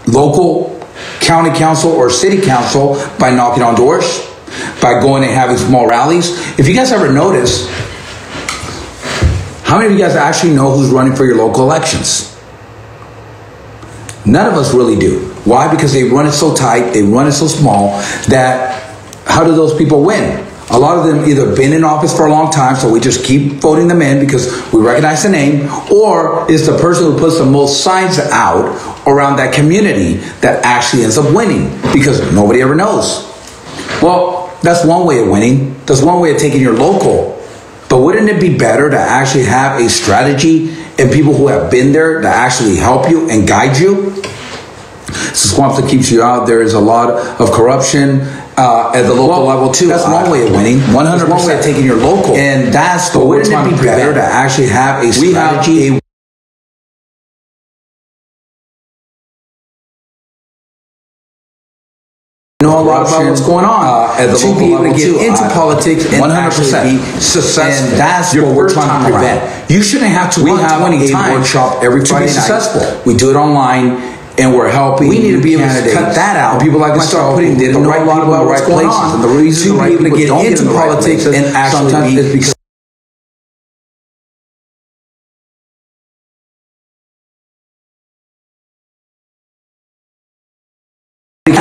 local county council or city council by knocking on doors, by going and having small rallies. If you guys ever notice, how many of you guys actually know who's running for your local elections? None of us really do. Why? Because they run it so tight, they run it so small that how do those people win? A lot of them either been in office for a long time, so we just keep voting them in because we recognize the name, or it's the person who puts the most signs out around that community that actually ends up winning because nobody ever knows. Well, that's one way of winning. That's one way of taking your local. But wouldn't it be better to actually have a strategy and people who have been there to actually help you and guide you? Swamps that keeps you out. There is a lot of corruption at the local level too. That's one way of winning. 100%. That's one way of taking your local. And that's the way. Wouldn't it be better to actually have a strategy? Know a lot about what's going on at the local be able to get into politics and 100% be successful. And that's what we're trying to prevent. You shouldn't have to run 20 times workshop every Friday night. Successful. We do it online. And we're helping. We need to be able to cut that out. People like to start putting the right people in the right places. And the reason to be able to get into politics and actually is because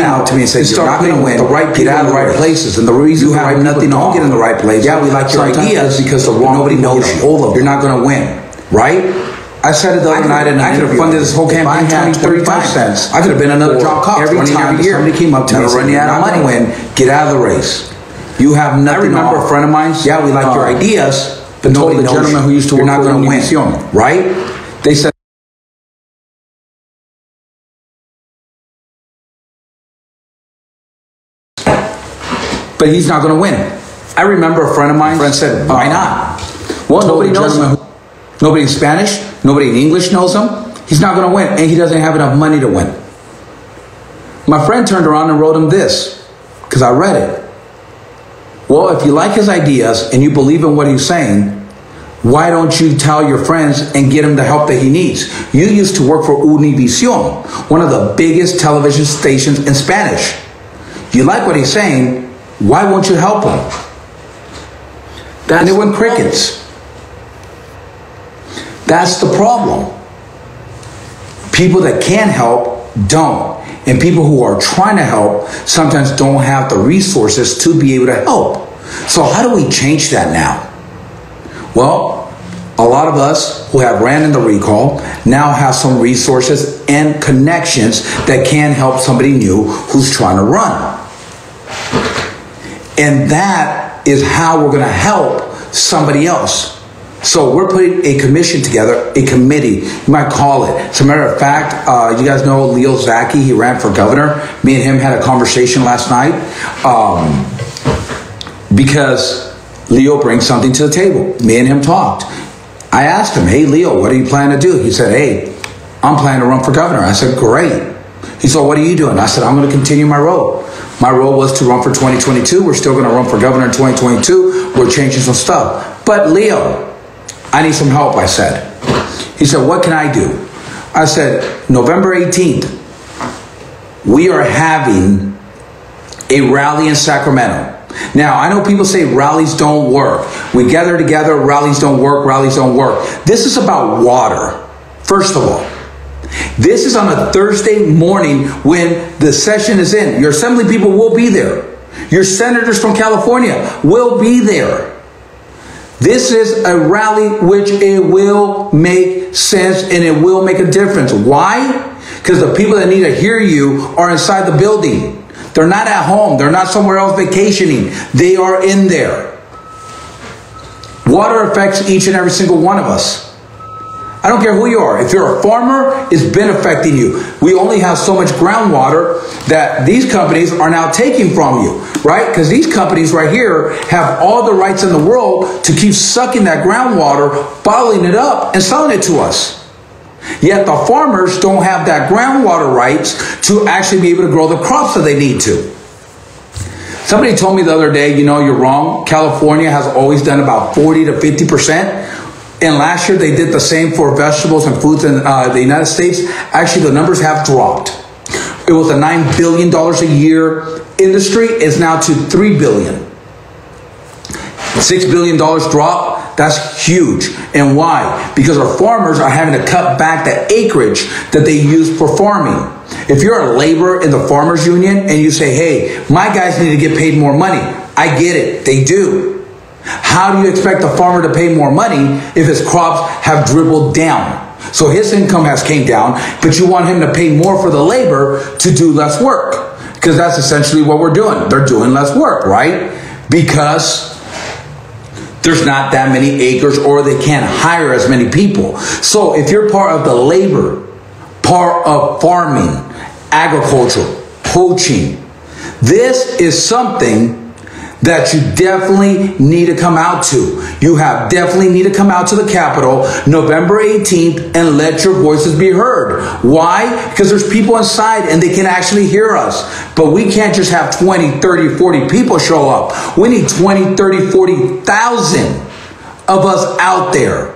out to me and say, you're not going to win. The right people get out of the right places. And the reason you have nothing don't get in the right place. Yeah, we like your ideas because the wrong nobody knows you. You're not going to win, right? I said it the other night, and I could have funded this whole campaign 20, 35 cents. I could have been another job cop every year. Somebody came up to me and said, "You're not going to win. Get out of the race. You have nothing." I remember a friend of mine. Yeah, we like your ideas, but told the gentleman who used to work for Univision, right? They said, but he's not going to win. I remember a friend of mine. Friend said, "Why not?" Well, nobody knows him. Nobody in Spanish, nobody in English knows him. He's not going to win, and he doesn't have enough money to win. My friend turned around and wrote him this, because I read it. Well, if you like his ideas and you believe in what he's saying, why don't you tell your friends and get him the help that he needs? You used to work for Univision, one of the biggest television stations in Spanish. You like what he's saying, why won't you help him? And it went crickets. That's the problem. People that can help don't. And people who are trying to help sometimes don't have the resources to be able to help. So how do we change that now? Well, a lot of us who have ran in the recall now have some resources and connections that can help somebody new who's trying to run. And that is how we're going to help somebody else. So we're putting a commission together, a committee, you might call it. As a matter of fact, you guys know Leo Zaki, he ran for governor. Me and him had a conversation last night because Leo brings something to the table. Me and him talked. I asked him, "Hey, Leo, what are you planning to do?" He said, "Hey, I'm planning to run for governor." I said, "Great." He said, "What are you doing?" I said, "I'm going to continue my role." My role was to run for 2022. We're still going to run for governor in 2022. We're changing some stuff. But Leo, I need some help, I said. He said, "What can I do?" I said, "November 18th, we are having a rally in Sacramento." Now, I know people say rallies don't work. We gather together, rallies don't work, rallies don't work. This is about water, first of all. This is on a Thursday morning when the session is in. Your assembly people will be there. Your senators from California will be there. This is a rally which it will make sense and it will make a difference. Why? Because the people that need to hear you are inside the building. They're not at home. They're not somewhere else vacationing. They are in there. Water affects each and every single one of us. I don't care who you are. If you're a farmer, it's been affecting you. We only have so much groundwater that these companies are now taking from you, right? Because these companies right here have all the rights in the world to keep sucking that groundwater, bottling it up, and selling it to us. Yet the farmers don't have that groundwater rights to actually be able to grow the crops that they need to. Somebody told me the other day, you know, you're wrong. California has always done about 40 to 50%. And last year they did the same for vegetables and fruits in the United States. Actually, the numbers have dropped. It was a $9 billion a year industry. It's now to $3 billion. $6 billion drop. That's huge. And why? Because our farmers are having to cut back the acreage that they use for farming. If you're a laborer in the farmers union and you say, hey, my guys need to get paid more money, I get it. They do. How do you expect the farmer to pay more money if his crops have dribbled down? So his income has came down, but you want him to pay more for the labor to do less work. Because that's essentially what we're doing. They're doing less work, right? Because there's not that many acres, or they can't hire as many people. So if you're part of the labor, part of farming, agriculture, poaching, this is something that you definitely need to come out to. You have definitely need to come out to the Capitol November 18th and let your voices be heard. Why? Because there's people inside and they can actually hear us. But we can't just have 20, 30, 40 people show up. We need 20, 30, 40,000 of us out there.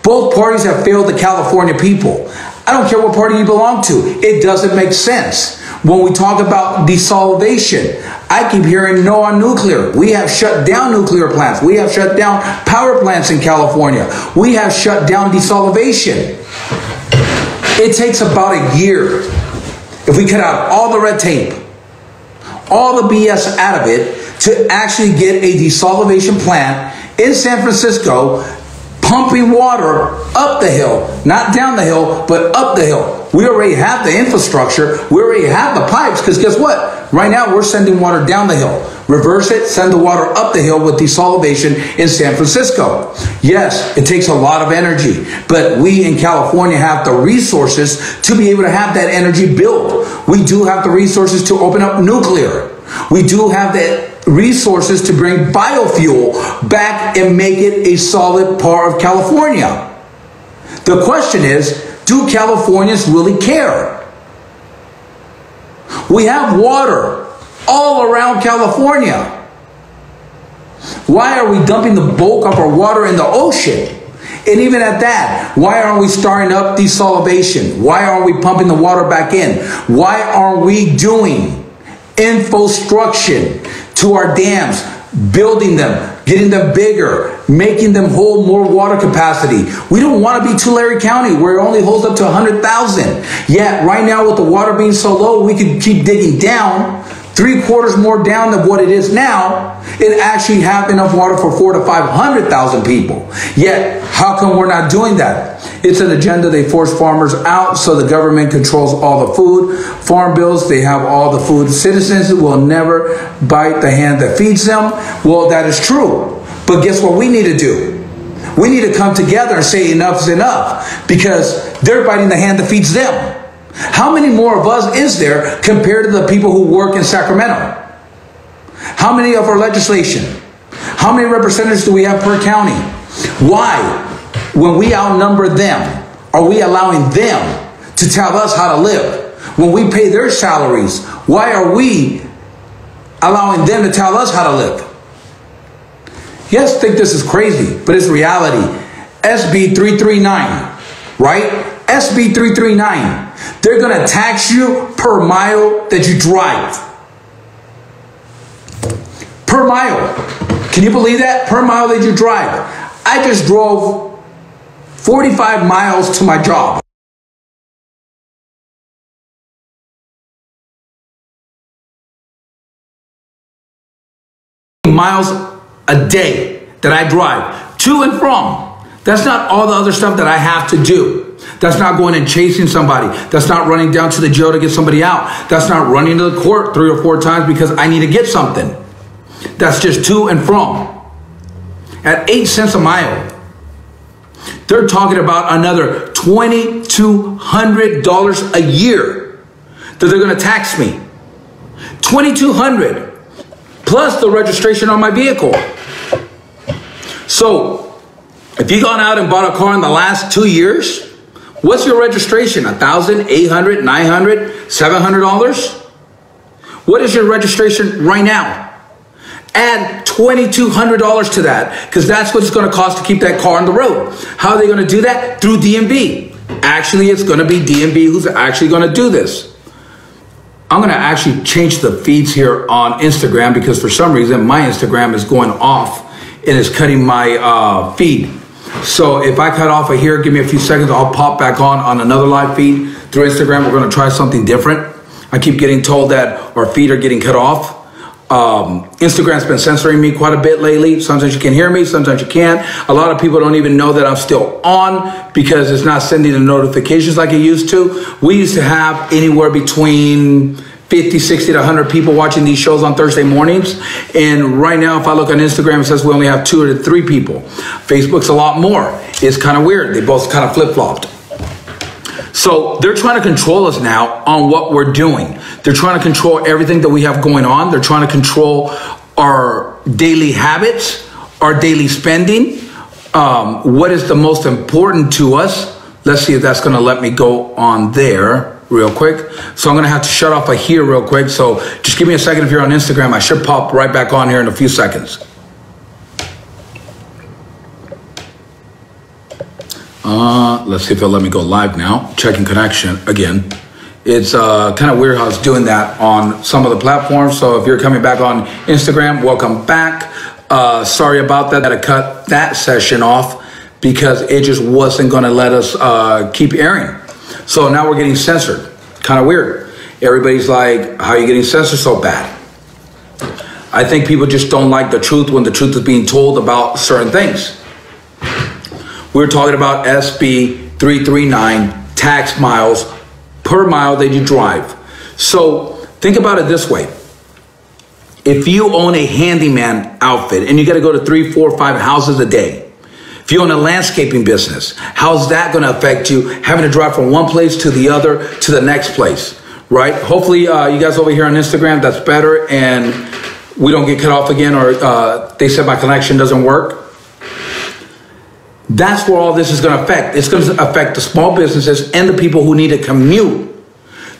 Both parties have failed the California people. I don't care what party you belong to. It doesn't make sense. When we talk about desolidation, I keep hearing no on nuclear. We have shut down nuclear plants. We have shut down power plants in California. We have shut down desolidation. It takes about a year. If we cut out all the red tape, all the BS out of it, to actually get a desolidation plant in San Francisco, pumping water up the hill, not down the hill, but up the hill. We already have the infrastructure. We already have the pipes, because guess what? Right now, we're sending water down the hill. Reverse it, send the water up the hill with desolidation in San Francisco. Yes, it takes a lot of energy, but we in California have the resources to be able to have that energy built. We do have the resources to open up nuclear. We do have the resources to bring biofuel back and make it a solid part of California. The question is, do Californians really care? We have water all around California. Why are we dumping the bulk of our water in the ocean? And even at that, why aren't we starting up desalination? Why aren't we pumping the water back in? Why aren't we doing infrastructure to our dams, building them, getting them bigger, making them hold more water capacity? We don't want to be Tulare County where it only holds up to 100,000. Yet right now with the water being so low, we could keep digging down 3/4 more down than what it is now. It actually have enough water for 400,000 to 500,000 people. Yet how come we're not doing that? It's an agenda. They force farmers out so the government controls all the food. Farm bills, they have all the food. Citizens will never bite the hand that feeds them. Well, that is true. But guess what we need to do? We need to come together and say enough is enough, because they're biting the hand that feeds them. How many more of us is there compared to the people who work in Sacramento? How many of our legislation? How many representatives do we have per county? Why, when we outnumber them, are we allowing them to tell us how to live? When we pay their salaries, why are we allowing them to tell us how to live? You guys think this is crazy, but it's reality. SB 339, right? SB 339. They're going to tax you per mile that you drive. Per mile. Can you believe that? Per mile that you drive. I just drove 45 miles to my job. Miles a day that I drive to and from. That's not all the other stuff that I have to do. That's not going and chasing somebody. That's not running down to the jail to get somebody out. That's not running to the court 3 or 4 times because I need to get something. That's just to and from. At 8 cents a mile, they're talking about another $2,200 a year that they're going to tax me. $2,200 plus the registration on my vehicle. So if you've gone out and bought a car in the last 2 years, what's your registration? $1,000, $800, $900, $700? What is your registration right now? Add $2,200 to that, because that's what it's going to cost to keep that car on the road. How are they going to do that? Through DMV. Actually, it's going to be DMV who's actually going to do this. I'm going to actually change the feeds here on Instagram because for some reason my Instagram is going off and it's cutting my feed. So if I cut off of here, give me a few seconds, I'll pop back on another live feed through Instagram. We're going to try something different. I keep getting told that our feed are getting cut off. Instagram's been censoring me quite a bit lately. Sometimes you can hear me, sometimes you can't. A lot of people don't even know that I'm still on because it's not sending the notifications like it used to. We used to have anywhere between 50, 60 to 100 people watching these shows on Thursday mornings. And right now, if I look on Instagram, it says we only have 2 to 3 people. Facebook's a lot more. It's kind of weird. They both kind of flip-flopped. So they're trying to control us now on what we're doing. They're trying to control everything that we have going on. They're trying to control our daily habits, our daily spending, what is the most important to us. Let's see if that's going to let me go on there real quick. So I'm going to have to shut off of here real quick. So just give me a second if you're on Instagram. I should pop right back on here in a few seconds. Let's see if it'll let me go live now. Checking connection again. It's kind of weird how it's doing that on some of the platforms. So if you're coming back on Instagram, welcome back. Sorry about that. I had to cut that session off because it just wasn't going to let us keep airing. So now we're getting censored. Kind of weird. Everybody's like, how are you getting censored so bad? I think people just don't like the truth when the truth is being told about certain things. We're talking about SB 339 tax miles per mile that you drive. So think about it this way. If you own a handyman outfit and you got to go to 3, 4, 5 houses a day, if you own a landscaping business, how's that going to affect you having to drive from one place to the other to the next place, right? Hopefully you guys over here on Instagram, that's better and we don't get cut off again or they said my connection doesn't work. That's where all this is going to affect. It's going to affect the small businesses and the people who need to commute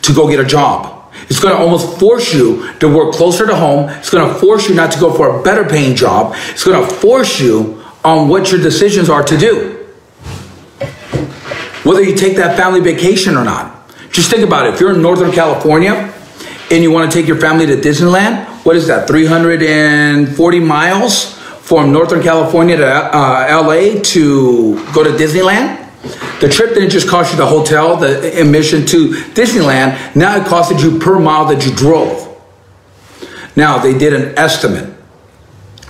to go get a job. It's going to almost force you to work closer to home. It's going to force you not to go for a better paying job. It's going to force you on what your decisions are to do. Whether you take that family vacation or not. Just think about it. If you're in Northern California and you want to take your family to Disneyland, what is that, 340 miles? From Northern California to LA to go to Disneyland. The trip didn't just cost you the hotel, the admission to Disneyland. Now it costed you per mile that you drove. Now they did an estimate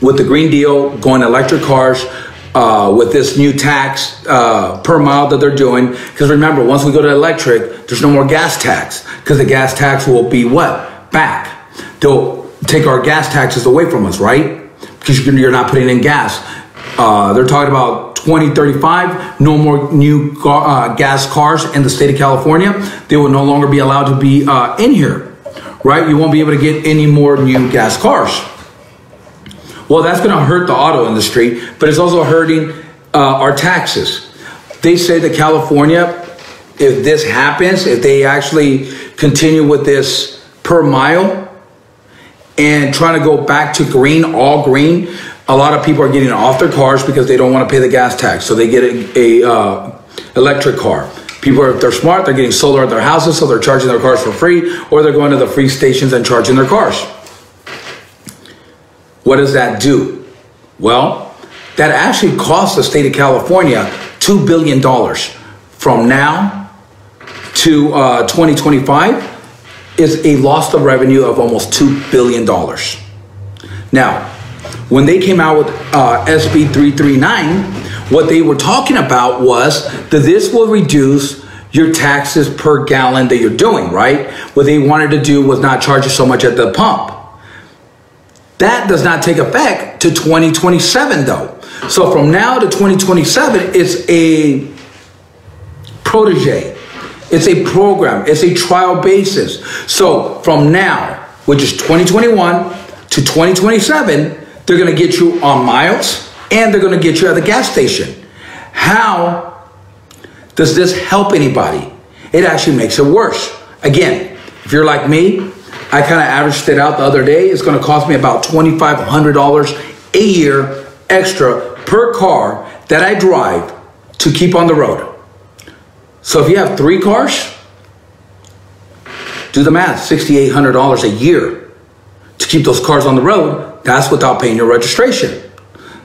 with the Green Deal going electric cars with this new tax per mile that they're doing. Because remember, once we go to electric, there's no more gas tax because the gas tax will be what? Back. They'll take our gas taxes away from us, right? Because you're not putting in gas. They're talking about 2035, no more new gas cars in the state of California. They will no longer be allowed to be in here, right? You won't be able to get any more new gas cars. Well, that's going to hurt the auto industry, but it's also hurting our taxes. They say that California, if this happens, if they actually continue with this per mile, and trying to go back to green, all green, a lot of people are getting off their cars because they don't want to pay the gas tax. So they get a electric car. People, if they're smart, they're getting solar at their houses, so they're charging their cars for free, or they're going to the free stations and charging their cars. What does that do? Well, that actually costs the state of California $2 billion from now to 2025. Is a loss of revenue of almost $2 billion. Now, when they came out with SB 339, what they were talking about was that this will reduce your taxes per gallon that you're doing, right? What they wanted to do was not charge you so much at the pump. That does not take effect to 2027 though. So from now to 2027, it's a protege. It's a program. It's a trial basis. So from now, which is 2021 to 2027, they're going to get you on miles and they're going to get you at the gas station. How does this help anybody? It actually makes it worse. Again, if you're like me, I kind of averaged it out the other day. It's going to cost me about $2,500 a year extra per car that I drive to keep on the road. So if you have 3 cars, Do the math, $6,800 a year to keep those cars on the road. That's without paying your registration.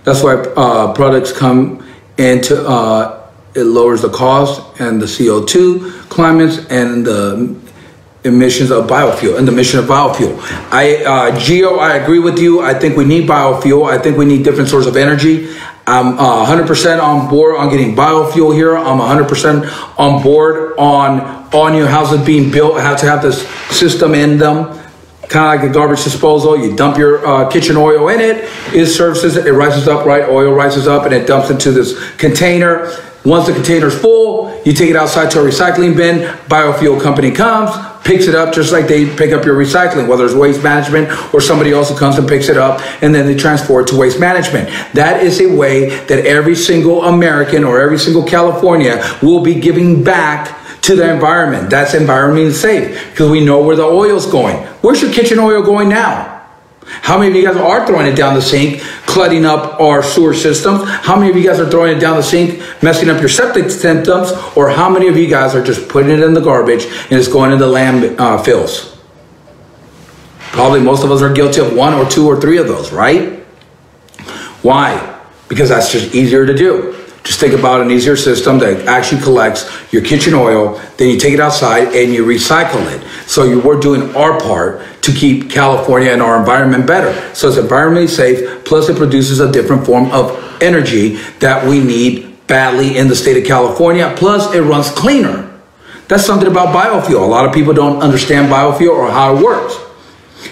That's why products come into, it lowers the cost and the CO2 climates and the emissions of biofuel and the mission of biofuel. Gio, I agree with you. I think we need biofuel. I think we need different sources of energy. I'm 100% on board on getting biofuel here. I'm 100% on board on all new houses being built have to have this system in them. Kind of like a garbage disposal. You dump your kitchen oil in it. It services, it rises up, right? Oil rises up and it dumps into this container. Once the container's full, you take it outside to a recycling bin. Biofuel company comes, picks it up just like they pick up your recycling, whether it's Waste Management or somebody else who comes and picks it up, and then they transport it to Waste Management. That is a way that every single American or every single California will be giving back to the environment. That's environmentally safe because we know where the oil's going. Where's your kitchen oil going now? How many of you guys are throwing it down the sink, clutting up our sewer systems? How many of you guys are throwing it down the sink, messing up your septic systems? Or how many of you guys are just putting it in the garbage and it's going into landfills? Probably most of us are guilty of 1 or 2 or 3 of those, right? Why? Because that's just easier to do. Just think about an easier system that actually collects your kitchen oil, then you take it outside and you recycle it. So we're doing our part to keep California and our environment better. So it's environmentally safe, plus it produces a different form of energy that we need badly in the state of California, plus it runs cleaner. That's something about biofuel. A lot of people don't understand biofuel or how it works.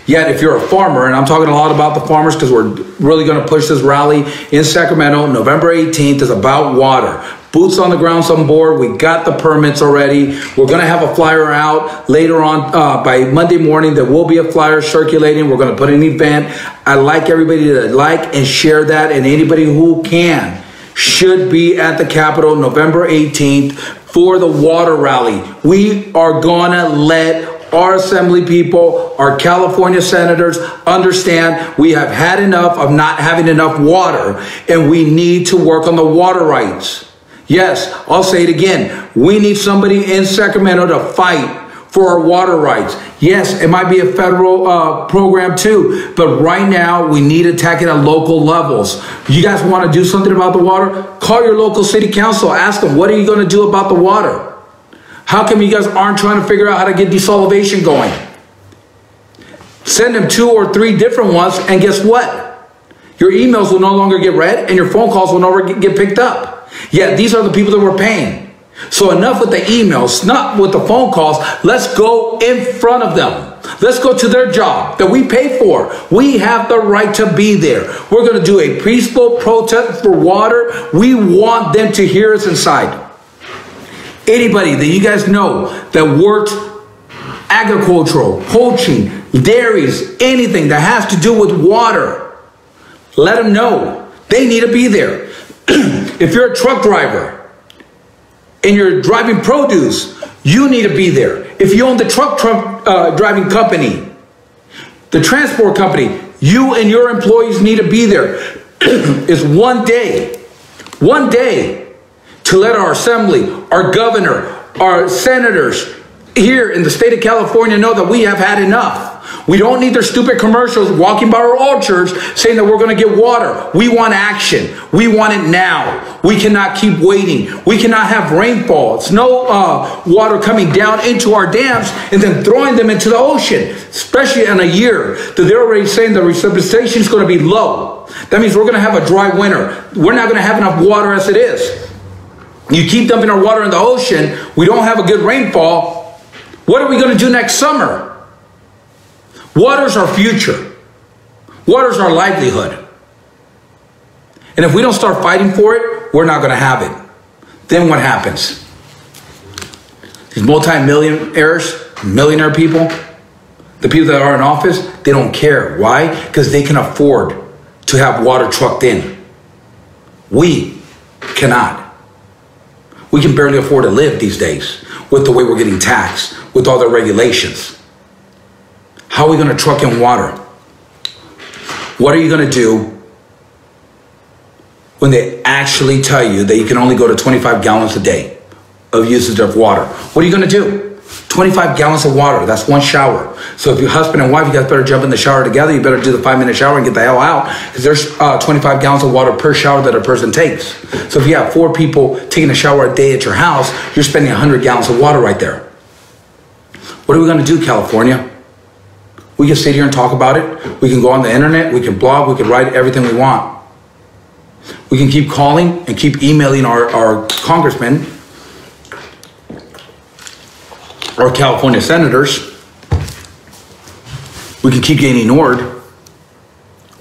Yet, if you're a farmer, and I'm talking a lot about the farmers because we're really going to push this rally in Sacramento, November 18th is about water. Boots on the ground on board. We got the permits already. We're going to have a flyer out later on by Monday morning. There will be a flyer circulating. We're going to put an event. I'd like everybody to like and share that, and anybody who can should be at the Capitol November 18th for the water rally. We are going to let our assembly people, our California senators understand we have had enough of not having enough water and we need to work on the water rights. Yes, I'll say it again. We need somebody in Sacramento to fight for our water rights. Yes, it might be a federal program too, but right now we need to attack it at local levels. You guys want to do something about the water? Call your local city council. Ask them, what are you going to do about the water? How come you guys aren't trying to figure out how to get desalination going? Send them 2 or 3 different ones, and guess what? Your emails will no longer get read, and your phone calls will no longer get picked up. Yeah, these are the people that we're paying. So enough with the emails, not with the phone calls. Let's go in front of them. Let's go to their job that we pay for. We have the right to be there. We're going to do a peaceful protest for water. We want them to hear us inside. Anybody that you guys know that works agricultural, poultry, dairies, anything that has to do with water, let them know. They need to be there. If you're a truck driver and you're driving produce, you need to be there. If you own the truck driving company, the transport company, you and your employees need to be there. It's one day to let our assembly, our governor, our senators here in the state of California know that we have had enough. We don't need their stupid commercials walking by our orchards saying that we're going to get water. We want action. We want it now. We cannot keep waiting. We cannot have rainfall, snow water coming down into our dams and then throwing them into the ocean, especially in a year that they're already saying the precipitation is going to be low. That means we're going to have a dry winter. We're not going to have enough water as it is. You keep dumping our water in the ocean, we don't have a good rainfall. What are we going to do next summer? Water's our future. Water's our livelihood. And if we don't start fighting for it, we're not going to have it. Then what happens? These multi-millionaires, millionaire people, the people that are in office, they don't care. Why? Because they can afford to have water trucked in. We cannot. We can barely afford to live these days with the way we're getting taxed, with all the regulations. How are we going to truck in water? What are you going to do when they actually tell you that you can only go to 25 gallons a day of usage of water? What are you going to do? 25 gallons of water. That's one shower. So if you're husband and wife, you guys better jump in the shower together. You better do the 5-minute shower and get the hell out, because there's 25 gallons of water per shower that a person takes. So if you have 4 people taking a shower a day at your house, you're spending 100 gallons of water right there. What are we going to do, California? We can sit here and talk about it. We can go on the internet. We can blog. We can write everything we want. We can keep calling and keep emailing our congressmen, our California senators. We can keep getting ignored.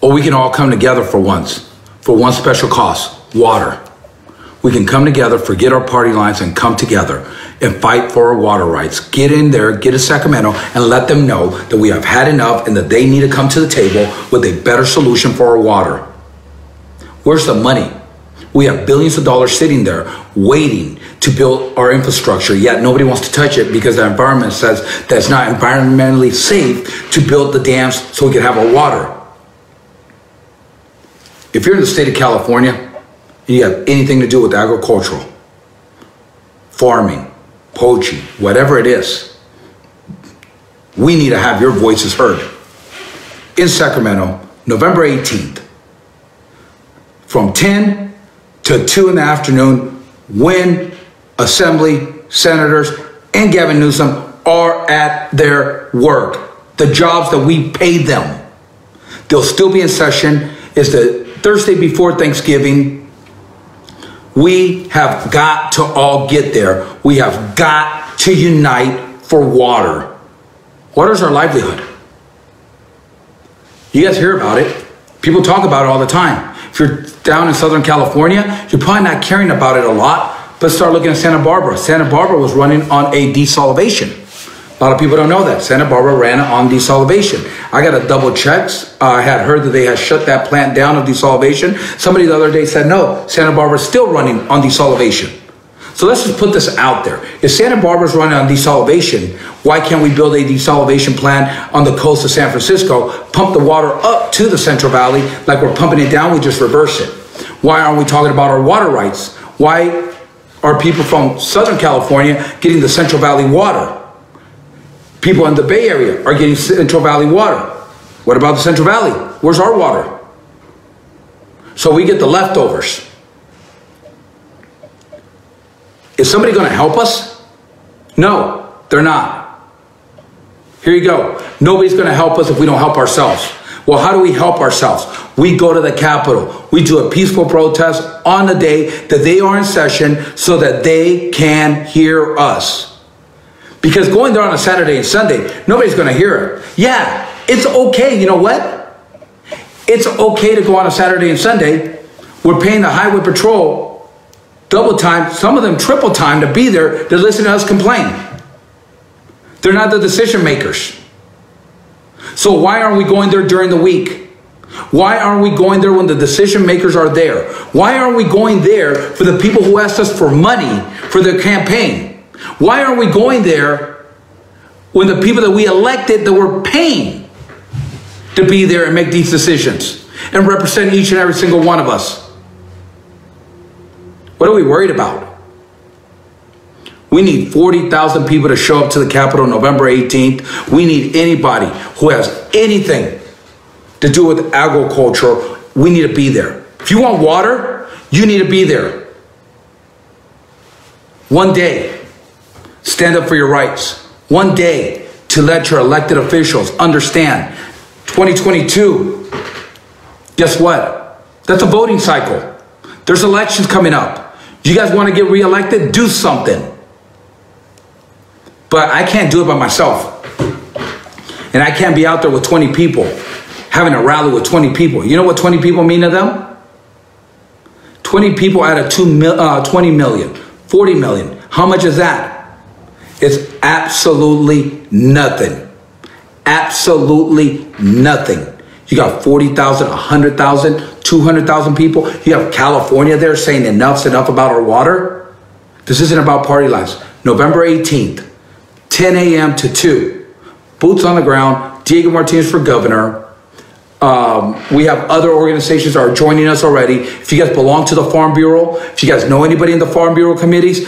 Or we can all come together for once, for one special cause: water. We can come together, forget our party lines, and come together and fight for our water rights. Get in there, get to Sacramento, and let them know that we have had enough and that they need to come to the table with a better solution for our water. Where's the money? We have billions of dollars sitting there waiting to build our infrastructure, yet nobody wants to touch it because the environment says that it's not environmentally safe to build the dams so we can have our water. If you're in the state of California and you have anything to do with agricultural, farming, poultry, whatever it is, we need to have your voices heard. In Sacramento, November 18th, from 10 to 2 in the afternoon, when Assembly senators and Gavin Newsom are at their work, the jobs that we paid them. They'll still be in session. It's the Thursday before Thanksgiving. We have got to all get there. We have got to unite for water. Water is our livelihood. You guys hear about it. People talk about it all the time. If you're down in Southern California, you're probably not caring about it a lot, but start looking at Santa Barbara. Santa Barbara was running on a desalination. A lot of people don't know that. Santa Barbara ran on desalination. I got to double check. I had heard that they had shut that plant down of desalination. Somebody the other day said, no, Santa Barbara is still running on desalination. So let's just put this out there. If Santa Barbara's running on desalination, why can't we build a desalination plant on the coast of San Francisco, pump the water up to the Central Valley like we're pumping it down, we just reverse it? Why aren't we talking about our water rights? Why are people from Southern California getting the Central Valley water? People in the Bay Area are getting Central Valley water. What about the Central Valley? Where's our water? So we get the leftovers. Is somebody going to help us? No, they're not. Here you go. Nobody's going to help us if we don't help ourselves. Well, how do we help ourselves? We go to the Capitol. We do a peaceful protest on the day that they are in session so that they can hear us. Because going there on a Saturday and Sunday, nobody's going to hear it. Yeah, it's okay. You know what? It's okay to go on a Saturday and Sunday. We're paying the highway patrol double time, some of them triple time, to be there to listen to us complain. They're not the decision makers. So why aren't we going there during the week? Why aren't we going there when the decision makers are there? Why aren't we going there for the people who asked us for money for their campaign? Why aren't we going there when the people that we elected that we're paying to be there and make these decisions and represent each and every single one of us? What are we worried about? We need 40,000 people to show up to the Capitol November 18th. We need anybody who has anything to do with agriculture. We need to be there. If you want water, you need to be there. One day, stand up for your rights. One day to let your elected officials understand 2022, guess what? That's a voting cycle. There's elections coming up. You guys want to get reelected? Do something. But I can't do it by myself. And I can't be out there with 20 people, having a rally with 20 people. You know what 20 people mean to them? 20 people out of 20 million, 40 million. How much is that? It's absolutely nothing. Absolutely nothing. You got 40,000, 100,000, 200,000 people. You have California there saying enough's enough about our water. This isn't about party lines. November 18th, 10 a.m. to 2. Boots on the ground. Diego Martinez for governor. We have other organizations that are joining us already. If you guys belong to the Farm Bureau, if you guys know anybody in the Farm Bureau committees,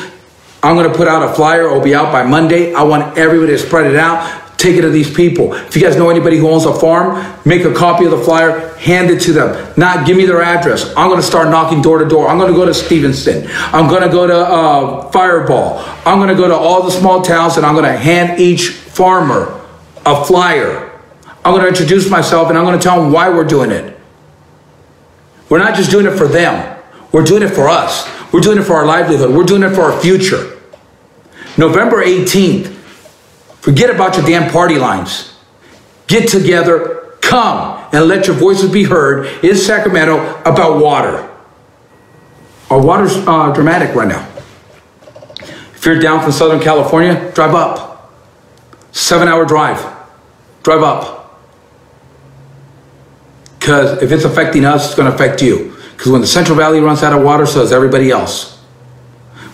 I'm going to put out a flyer. It'll be out by Monday. I want everybody to spread it out. Take it to these people. If you guys know anybody who owns a farm, make a copy of the flyer, hand it to them. Not give me their address. I'm going to start knocking door to door. I'm going to go to Stevenson. I'm going to go to Fireball. I'm going to go to all the small towns, and I'm going to hand each farmer a flyer. I'm going to introduce myself, and I'm going to tell them why we're doing it. We're not just doing it for them. We're doing it for us. We're doing it for our livelihood. We're doing it for our future. November 18th. Forget about your damn party lines. Get together, come, and let your voices be heard in Sacramento about water. Our water's dramatic right now. If you're down from Southern California, drive up. 7-hour drive. Drive up. Because if it's affecting us, it's going to affect you. Because when the Central Valley runs out of water, so does everybody else.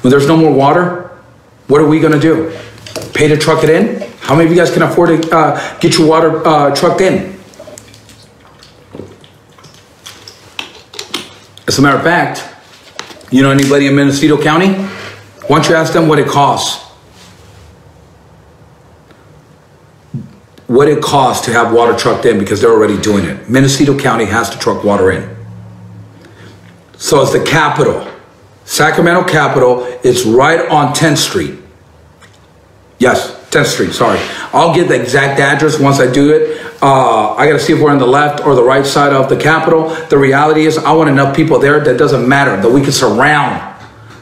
When there's no more water, what are we going to do? Pay to truck it in? How many of you guys can afford to get your water trucked in? As a matter of fact, you know anybody in Mendocino County? Why don't you ask them what it costs? What it costs to have water trucked in, because they're already doing it. Mendocino County has to truck water in. So it's the capital. Sacramento Capital. It's right on 10th Street. Yes, 10th Street, sorry. I'll get the exact address once I do it. I got to see if we're on the left or the right side of the Capitol. The reality is I want enough people there that doesn't matter, that we can surround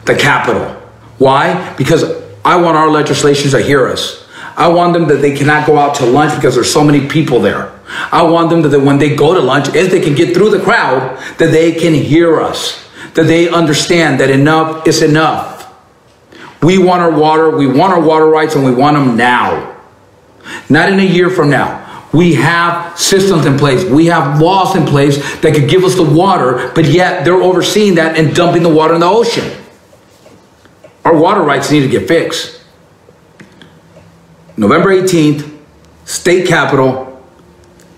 the Capitol. Why? Because I want our legislation to hear us. I want them that they cannot go out to lunch because there's so many people there. I want them that when they go to lunch, if they can get through the crowd, that they can hear us, that they understand that enough is enough. We want our water, we want our water rights, and we want them now. Not in a year from now. We have systems in place. We have laws in place that could give us the water, but yet they're overseeing that and dumping the water in the ocean. Our water rights need to get fixed. November 18th, State Capitol,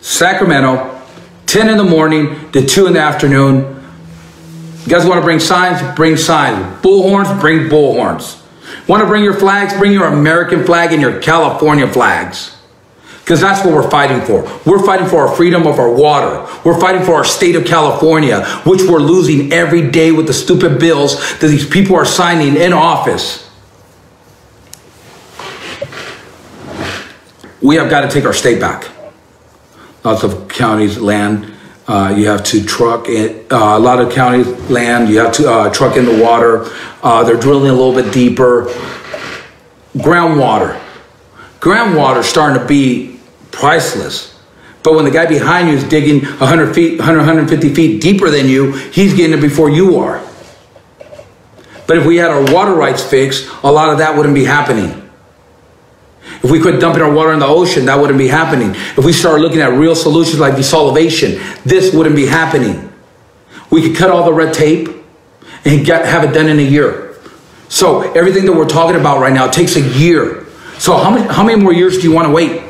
Sacramento, 10 in the morning to 2 in the afternoon. You guys want to bring signs? Bring signs. Bullhorns? Bring bullhorns. Want to bring your flags? Bring your American flag and your California flags. Because that's what we're fighting for. We're fighting for our freedom of our water. We're fighting for our state of California, which we're losing every day with the stupid bills that these people are signing in office. We have got to take our state back. Lots of counties' land, you have to truck it. A lot of counties' land, you have to truck in the water. They're drilling a little bit deeper. Groundwater. Groundwater's starting to be priceless. But when the guy behind you is digging 100 feet, 150 feet deeper than you, he's getting it before you are. But if we had our water rights fixed, a lot of that wouldn't be happening. If we quit dumping our water in the ocean, that wouldn't be happening. If we started looking at real solutions like desalination, this wouldn't be happening. We could cut all the red tape and have it done in a year. So everything that we're talking about right now takes a year. So how many more years do you want to wait?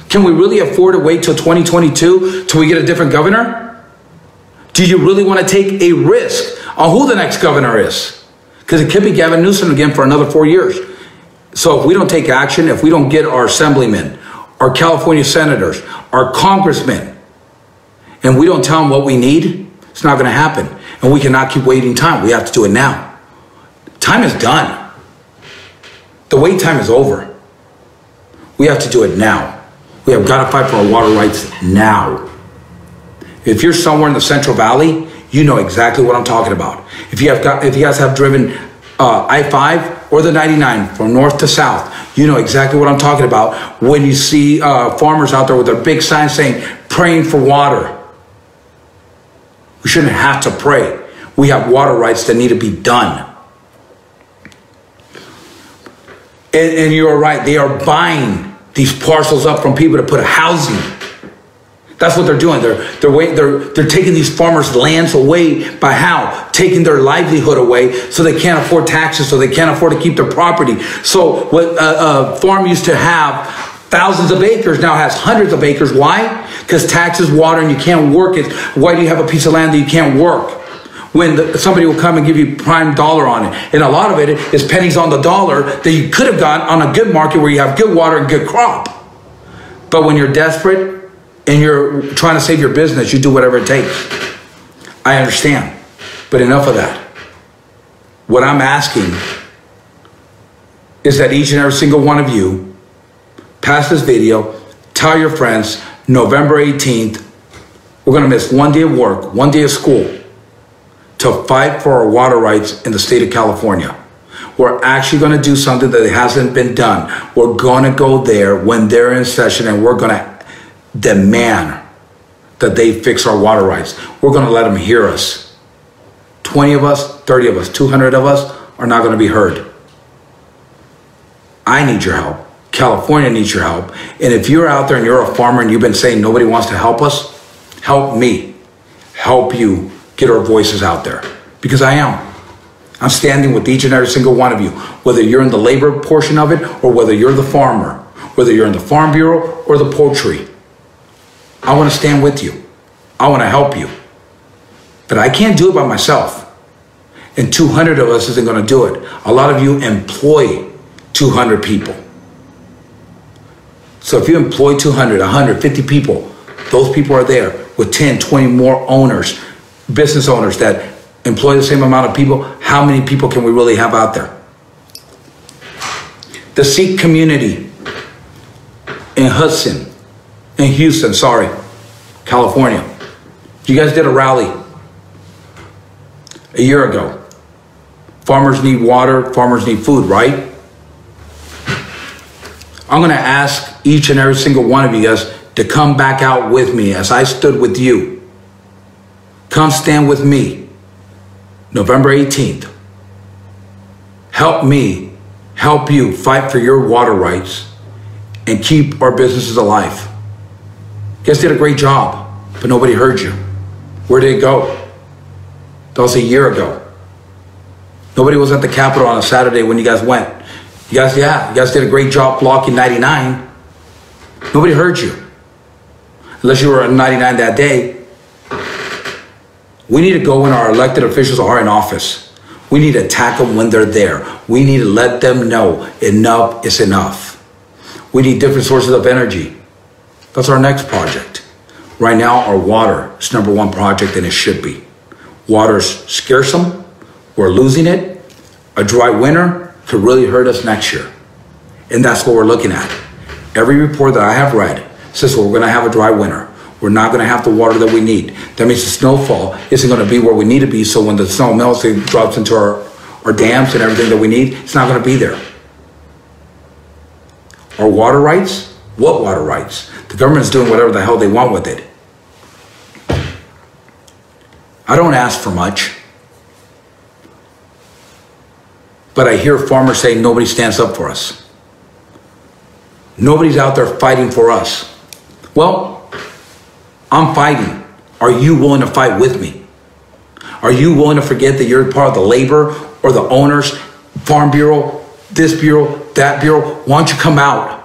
Can we really afford to wait till 2022 till we get a different governor? Do you really want to take a risk on who the next governor is? Because it could be Gavin Newsom again for another 4 years. So if we don't take action, if we don't get our assemblymen, our California senators, our congressmen, and we don't tell them what we need, it's not going to happen. And we cannot keep waiting time. We have to do it now. Time is done. The wait time is over. We have to do it now. We have got to fight for our water rights now. If you're somewhere in the Central Valley, you know exactly what I'm talking about. If you guys have driven I-5 or the 99 from north to south, you know exactly what I'm talking about when you see farmers out there with their big signs saying, praying for water. We shouldn't have to pray. We have water rights that need to be done. And you're right, they are buying these parcels up from people to put a housing. That's what they're doing. They're taking these farmers' lands away by how? Taking their livelihood away so they can't afford taxes, so they can't afford to keep their property. So what a farm used to have thousands of acres now has hundreds of acres. Why? Because taxes, water, and you can't work it. Why do you have a piece of land that you can't work? when somebody will come and give you prime dollar on it. And a lot of it is pennies on the dollar that you could have gotten on a good market where you have good water and good crop. But when you're desperate and you're trying to save your business, you do whatever it takes. I understand, but enough of that. What I'm asking is that each and every single one of you pass this video, tell your friends, November 18th, we're going to miss one day of work, one day of school, to fight for our water rights in the state of California. We're actually going to do something that hasn't been done. We're going to go there when they're in session and we're going to demand that they fix our water rights. We're going to let them hear us. 20 of us, 30 of us, 200 of us are not going to be heard. I need your help. California needs your help. And if you're out there and you're a farmer and you've been saying nobody wants to help us, help me. Help you get our voices out there. Because I am. I'm standing with each and every single one of you, whether you're in the labor portion of it or whether you're the farmer, whether you're in the Farm Bureau or the poultry. I want to stand with you. I want to help you. But I can't do it by myself. And 200 of us isn't going to do it. A lot of you employ 200 people. So if you employ 200, 150 people, those people are there with 10, 20 more owners, business owners that employ the same amount of people. How many people can we really have out there? The Sikh community in Houston, California. You guys did a rally a year ago. Farmers need water, farmers need food, right? I'm going to ask each and every single one of you guys to come back out with me as I stood with you. Come stand with me, November 18th. Help me, help you fight for your water rights and keep our businesses alive. You guys did a great job, but nobody heard you. Where did it go? That was a year ago. Nobody was at the Capitol on a Saturday when you guys went. You guys did a great job blocking 99. Nobody heard you. Unless you were at 99 that day. We need to go when our elected officials are in office. We need to attack them when they're there. We need to let them know enough is enough. We need different sources of energy. That's our next project. Right now, our water is #1 project, and it should be. Water's scarce. We're losing it. A dry winter could really hurt us next year. And that's what we're looking at. Every report that I have read says we're going to have a dry winter. We're not going to have the water that we need. That means the snowfall isn't going to be where we need to be. So when the snow melts, it drops into our dams and everything that we need. It's not going to be there. Our water rights? What water rights? The government's doing whatever the hell they want with it. I don't ask for much. But I hear farmers say nobody stands up for us. Nobody's out there fighting for us. Well, I'm fighting. Are you willing to fight with me? Are you willing to forget that you're part of the labor or the owners, Farm Bureau, this bureau, that bureau? Why don't you come out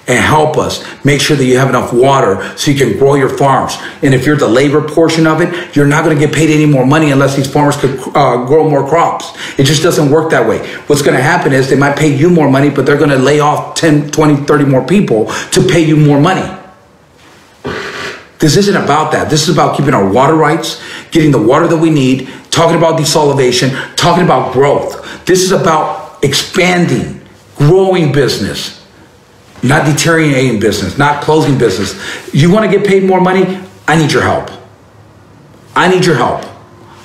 and help us make sure that you have enough water so you can grow your farms? And if you're the labor portion of it, you're not going to get paid any more money unless these farmers could grow more crops. It just doesn't work that way. What's going to happen is they might pay you more money, but they're going to lay off 10, 20, 30 more people to pay you more money. This isn't about that. This is about keeping our water rights, getting the water that we need, talking about desalination, talking about growth. This is about expanding, growing business. Not deteriorating business, not closing business. You want to get paid more money? I need your help. I need your help.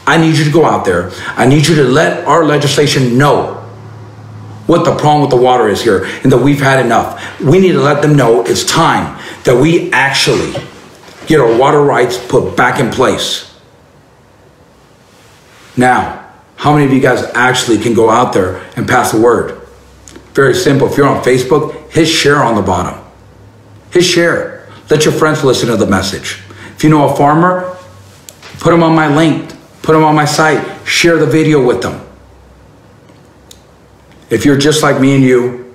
I need you to go out there. I need you to let our legislation know what the problem with the water is here and that we've had enough. We need to let them know it's time that we actually get our water rights put back in place. Now, how many of you guys actually can go out there and pass the word? Very simple. If you're on Facebook, hit share on the bottom. Hit share. Let your friends listen to the message. If you know a farmer, put them on my link. Put them on my site. Share the video with them. If you're just like me and you,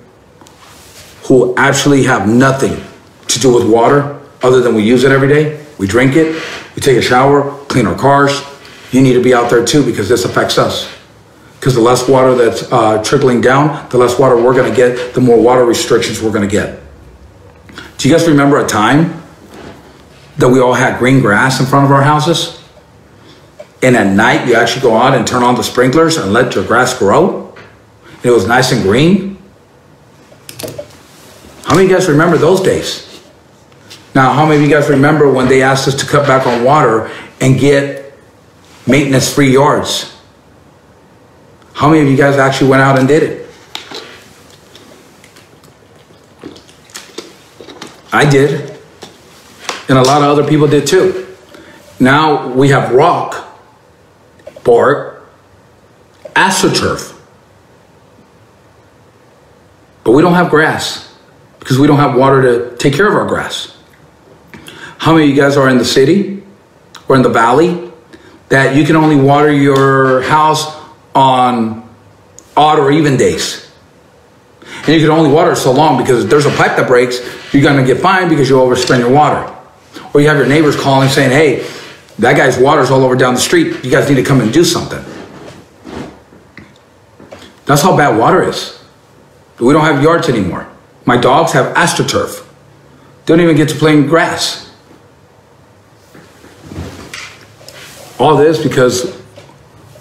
who actually have nothing to do with water other than we use it every day, we drink it, we take a shower, clean our cars, You need to be out there too, because this affects us. Because the less water that's trickling down, the less water we're going to get, the more water restrictions we're going to get. Do you guys remember a time that we all had green grass in front of our houses? And at night, you actually go out and turn on the sprinklers and let your grass grow? And it was nice and green? How many of you guys remember those days? Now, how many of you guys remember when they asked us to cut back on water and get maintenance-free yards? How many of you guys actually went out and did it? I did. And a lot of other people did too. Now we have rock, bark, astroturf. But we don't have grass because we don't have water to take care of our grass. How many of you guys are in the city or in the valley that you can only water your house on odd or even days? And you can only water so long because if there's a pipe that breaks, you're going to get fined because you overspend your water. Or you have your neighbors calling saying, hey, that guy's water's all over down the street. You guys need to come and do something. That's how bad water is. We don't have yards anymore. My dogs have astroturf. They don't even get to play in grass. All this because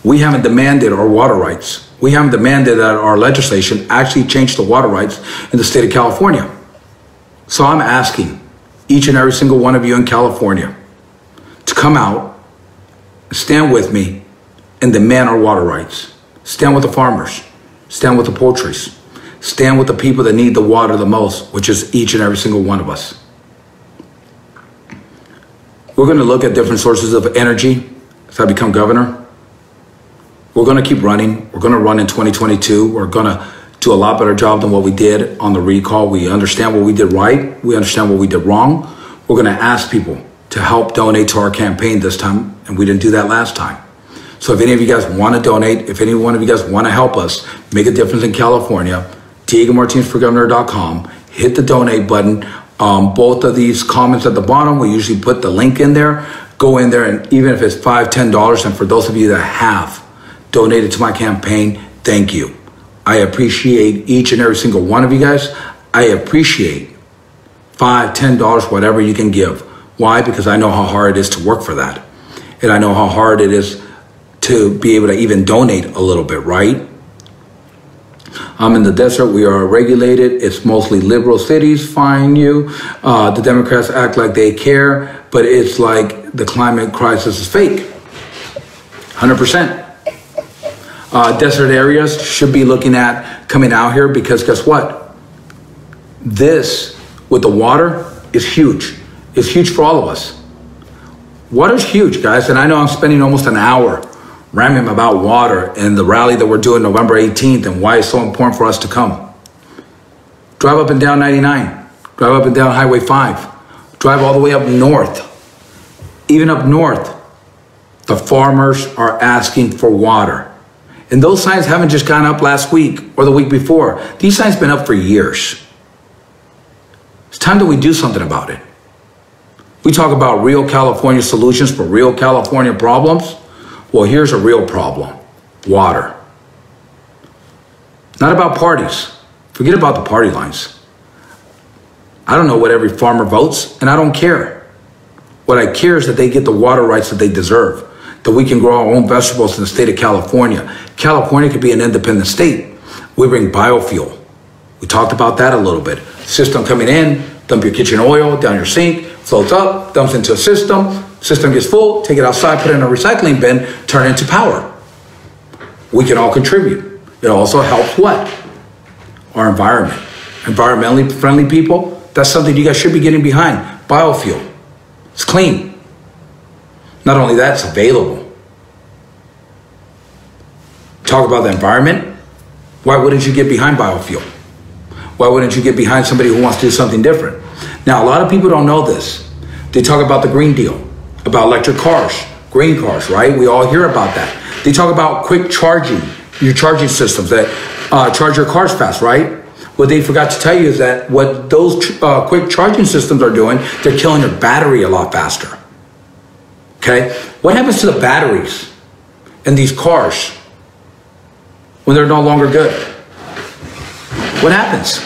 we haven't demanded our water rights. We haven't demanded that our legislation actually change the water rights in the state of California. So I'm asking each and every single one of you in California to come out, stand with me, and demand our water rights. Stand with the farmers. Stand with the poultries. Stand with the people that need the water the most, which is each and every single one of us. We're going to look at different sources of energy as I become governor. We're going to keep running. We're going to run in 2022. We're going to do a lot better job than what we did on the recall. We understand what we did right. We understand what we did wrong. We're going to ask people to help donate to our campaign this time, and we didn't do that last time. So if any of you guys want to donate, if any one of you guys want to help us make a difference in California, DiegoMartinezforGovernor.com, hit the donate button. Both of these comments at the bottom, we usually put the link in there. Go in there, and even if it's $5, $10, and for those of you that have donated to my campaign, thank you. I appreciate each and every single one of you guys. I appreciate $5, $10, whatever you can give. Why? Because I know how hard it is to work for that. And I know how hard it is to be able to even donate a little bit, right? I'm in the desert. We are regulated. It's mostly liberal cities. Fine you. The Democrats act like they care, but it's like the climate crisis is fake. 100%. Desert areas should be looking at coming out here because guess what? This with the water is huge. It's huge for all of us. Water's huge, guys. And I know I'm spending almost an hour rambling about water and the rally that we're doing November 18th and why it's so important for us to come. Drive up and down 99. Drive up and down Highway 5. Drive all the way up north. Even up north, the farmers are asking for water. And those signs haven't just gone up last week or the week before. These signs have been up for years. It's time that we do something about it. We talk about real California solutions for real California problems. Well, here's a real problem. Water. Not about parties. Forget about the party lines. I don't know what every farmer votes, and I don't care. What I care is that they get the water rights that they deserve, that we can grow our own vegetables in the state of California. California could be an independent state. We bring biofuel. We talked about that a little bit. System coming in, dump your kitchen oil down your sink, floats up, dumps into a system gets full, take it outside, put it in a recycling bin, turn it into power. We can all contribute. It also helps what? Our environment. Environmentally friendly people, that's something you guys should be getting behind. Biofuel. It's clean. Not only that, it's available. Talk about the environment. Why wouldn't you get behind biofuel? Why wouldn't you get behind somebody who wants to do something different? Now, a lot of people don't know this. They talk about the Green Deal, about electric cars, green cars, right? We all hear about that. They talk about quick charging, your charging systems that charge your cars fast, right? What they forgot to tell you is that what those quick charging systems are doing, they're killing your battery a lot faster. Okay? What happens to the batteries and these cars when they're no longer good? What happens?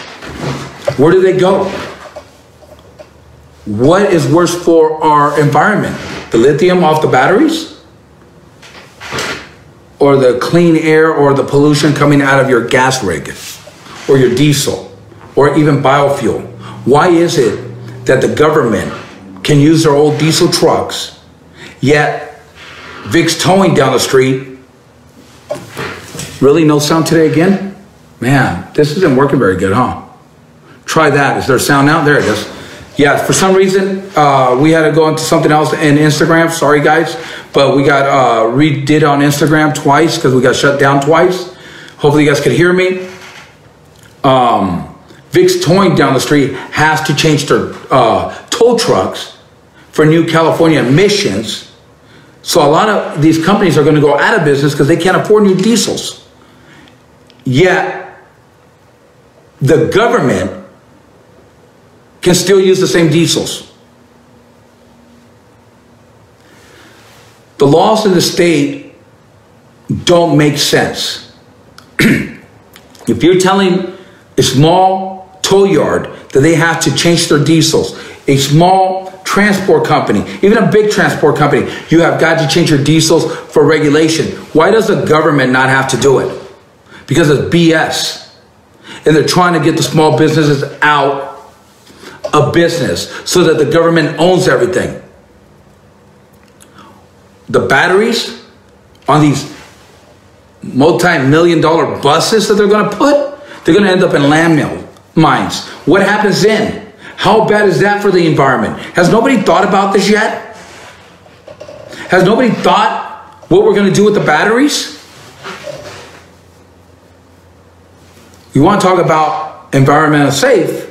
Where do they go? What is worse for our environment? The lithium off the batteries? Or the clean air or the pollution coming out of your gas rig or your diesel or even biofuel? Why is it that the government can use their old diesel trucks, yet Vic's towing down the street? Really no sound today again? Man, this isn't working very good, huh? Try that. Is there sound now? There it is. Yeah, for some reason, we had to go into something else in Instagram. Sorry, guys. But we got redid on Instagram twice because we got shut down twice. Hopefully you guys could hear me. Vic's Towing down the street has to change their tow trucks for new California emissions. So a lot of these companies are going to go out of business because they can't afford new diesels. Yet the government can still use the same diesels. The laws in the state don't make sense. If you're telling a small tow yard that they have to change their diesels, a small transport company, even a big transport company, you have got to change your diesels for regulation. Why does the government not have to do it? Because it's BS. And they're trying to get the small businesses out of business so that the government owns everything. The batteries on these multi-million-dollar buses that they're going to put, they're going to end up in landfill mines. What happens then? How bad is that for the environment? Has nobody thought about this yet? Has nobody thought what we're going to do with the batteries? You want to talk about environmental safe,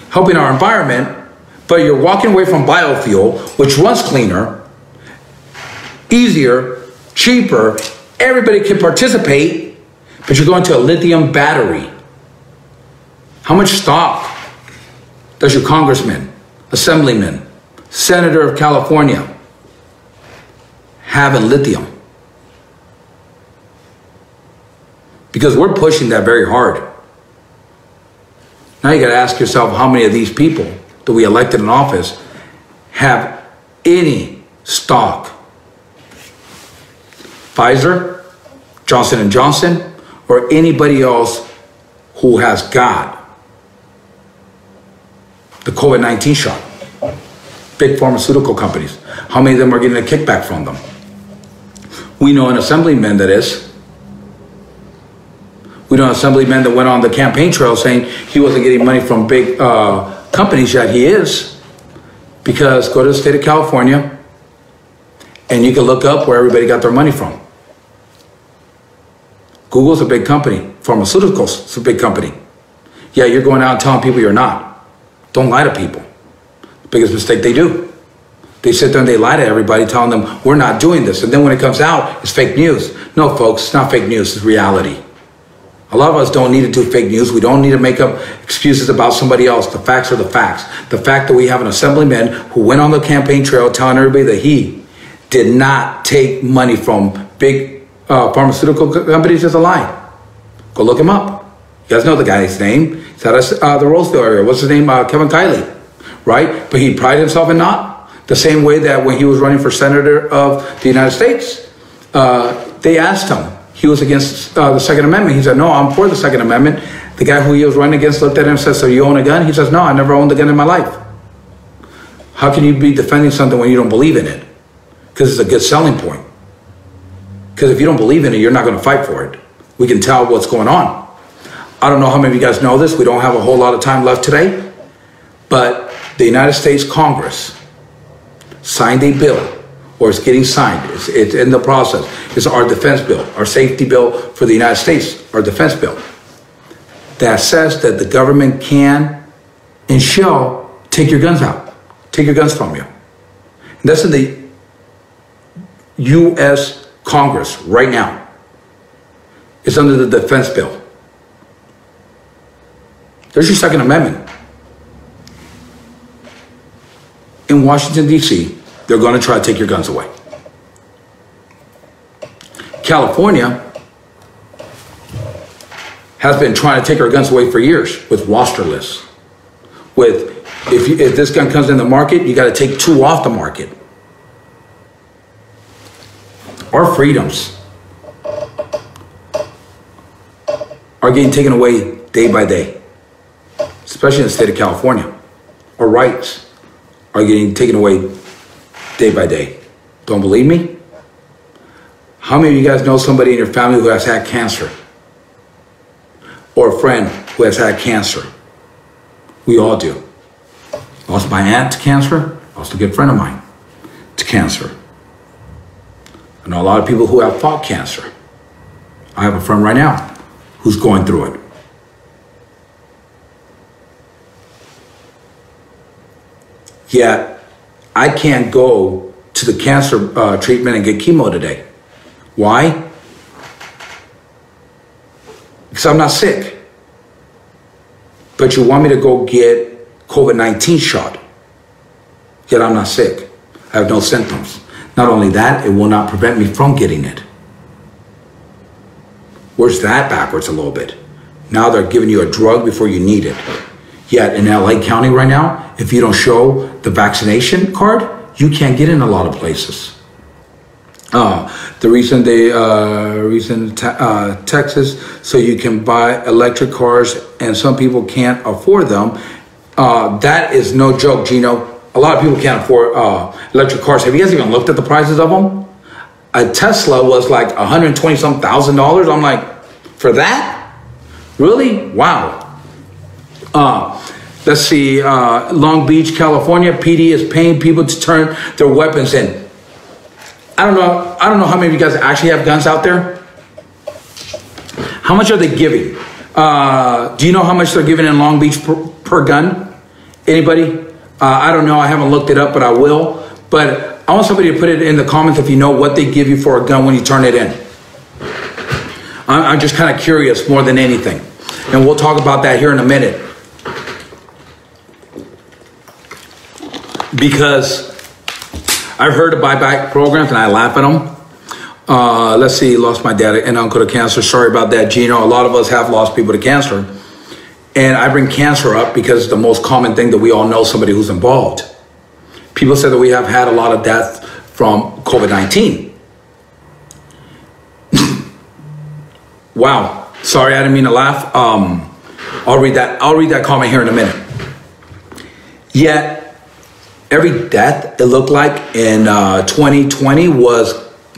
helping our environment, but you're walking away from biofuel, which runs cleaner, easier, cheaper, everybody can participate, but you're going to a lithium battery. How much stock does your congressman, assemblyman, senator of California have in lithium? Because we're pushing that very hard. Now you got to ask yourself, how many of these people that we elected in office have any stock? Pfizer, Johnson & Johnson, or anybody else who has got the COVID-19 shot? Big pharmaceutical companies. How many of them are getting a kickback from them? We know an assemblyman that is. We know an assemblyman that went on the campaign trail saying he wasn't getting money from big companies, yet he is. Because go to the state of California and you can look up where everybody got their money from. Google's a big company. Pharmaceuticals is a big company. Yeah, you're going out and telling people you're not. Don't lie to people. The biggest mistake they do. They sit there and they lie to everybody telling them we're not doing this. And then when it comes out, it's fake news. No, folks, it's not fake news. It's reality. A lot of us don't need to do fake news. We don't need to make up excuses about somebody else. The facts are the facts. The fact that we have an assemblyman who went on the campaign trail telling everybody that he did not take money from big pharmaceutical companies is a lie. Go look him up. You guys know the guy's name. He's out of the Roseville area. What's his name? Kevin Kiley, right? But he prided himself in not. The same way that when he was running for senator of the United States, they asked him. He was against the Second Amendment. He said, no, I'm for the Second Amendment. The guy who he was running against looked at him and said, so you own a gun? He says, no, I never owned a gun in my life. How can you be defending something when you don't believe in it? Because it's a good selling point. Because if you don't believe in it, you're not going to fight for it. We can tell what's going on. I don't know how many of you guys know this. We don't have a whole lot of time left today. But the United States Congress signed a bill, or it's getting signed. It's in the process. It's our defense bill, our safety bill for the United States, our defense bill, that says that the government can and shall take your guns out, take your guns from you. And that's in the U.S. Congress right now. It's under the defense bill. There's your Second Amendment. In Washington, D.C., they're going to try to take your guns away. California has been trying to take our guns away for years with roster lists. With if this gun comes in the market, you got to take 2 off the market. Our freedoms are getting taken away day by day, especially in the state of California. Our rights are getting taken away day by day. Don't believe me? How many of you guys know somebody in your family who has had cancer? Or a friend who has had cancer? We all do. Lost my aunt to cancer. Lost a good friend of mine to cancer. I know a lot of people who have fought cancer. I have a friend right now who's going through it. Yet, I can't go to the cancer treatment and get chemo today. Why? Because I'm not sick. But you want me to go get COVID-19 shot. Yet I'm not sick. I have no symptoms. Not only that, it will not prevent me from getting it. Where's that backwards a little bit? Now they're giving you a drug before you need it. Yet in LA County right now, if you don't show the vaccination card, you can't get in a lot of places. The reason Texas, so you can buy electric cars and some people can't afford them. That is no joke, Gino. A lot of people can't afford electric cars. Have you guys even looked at the prices of them? A Tesla was like $120-some thousand. I'm like, for that? Really? Wow. Let's see, Long Beach, California, PD is paying people to turn their weapons in. I don't know how many of you guys actually have guns out there. How much are they giving? Do you know how much they're giving in Long Beach per gun? Anybody? I don't know. I haven't looked it up, but I will. But I want somebody to put it in the comments if you know what they give you for a gun when you turn it in. I'm just kind of curious more than anything. And we'll talk about that here in a minute. Because I've heard of buyback programs and I laugh at them. Let's see, lost my dad and uncle to cancer. Sorry about that, Gino. A lot of us have lost people to cancer. And I bring cancer up because it's the most common thing that we all know somebody who's involved. People say that we have had a lot of death from COVID-19. Wow. Sorry, I didn't mean to laugh. I'll read that comment here in a minute. Yet, every death it looked like in 2020 was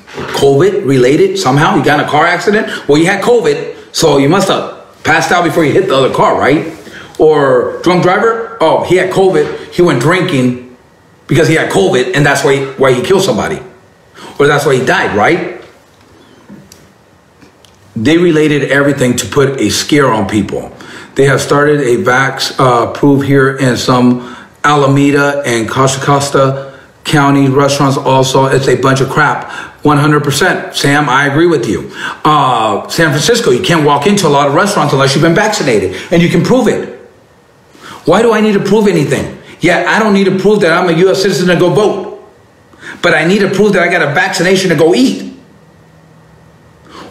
COVID related somehow. You got in a car accident. Well, you had COVID, so you must have passed out before you hit the other car, right? Or drunk driver. Oh, he had COVID. He went drinking because he had COVID, and that's why he killed somebody, or that's why he died, right? They related everything to put a scare on people. They have started a vax proof here in some Alameda and Contra Costa County restaurants also. It's a bunch of crap. 100%. Sam, I agree with you. San Francisco, you can't walk into a lot of restaurants unless you've been vaccinated, and you can prove it. Why do I need to prove anything? Yeah, I don't need to prove that I'm a U.S. citizen to go vote, but I need to prove that I got a vaccination to go eat